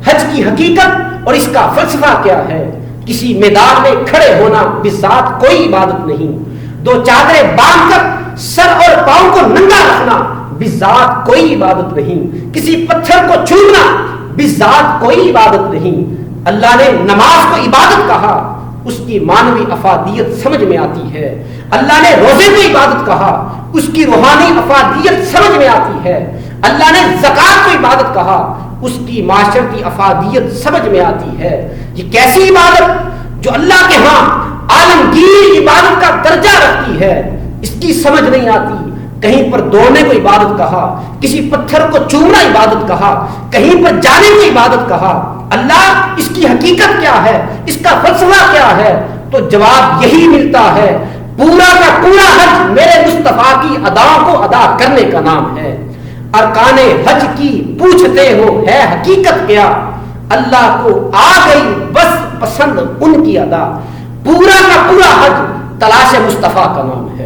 حج کی حقیقت اور اس کا فلسفہ کیا ہے؟ کسی میدان میں کھڑے ہونا بذات کوئی عبادت نہیں، دو چادریں باندھ کر سر اور پاؤں کو ننگا رکھنا بذات کوئی عبادت نہیں، کسی پتھر کو چومنا بذات کوئی عبادت نہیں۔ اللہ نے نماز کو عبادت کہا، اس کی معنوی افادیت سمجھ میں آتی ہے۔ اللہ نے روزے کو عبادت کہا، اس کی روحانی افادیت سمجھ میں آتی ہے۔ اللہ نے زکوٰۃ کو عبادت کہا، اس کی معاشرتی افادیت سمجھ میں آتی ہے۔ یہ کیسی عبادت جو اللہ کے ہاں عالمگیر عبادت کا درجہ رکھتی ہے، اس کی سمجھ نہیں آتی۔ کہیں پر دوڑنے کو عبادت کہا، کسی پتھر کو چومنا عبادت کہا، کہیں پر جانے کو عبادت کہا۔ اللہ اس کی حقیقت کیا ہے، اس کا فلسفہ کیا ہے؟ تو جواب یہی ملتا ہے، پورا کا پورا حج میرے مصطفیٰ کی اداؤں کو ادا کرنے کا نام ہے۔ ارکان حج کی پوچھتے ہو ہے حقیقت کیا؟ اللہ کو آ گئی بس پسند ان کی ادا۔ پورا کا پورا حج تلاش مصطفیٰ کا نام ہے۔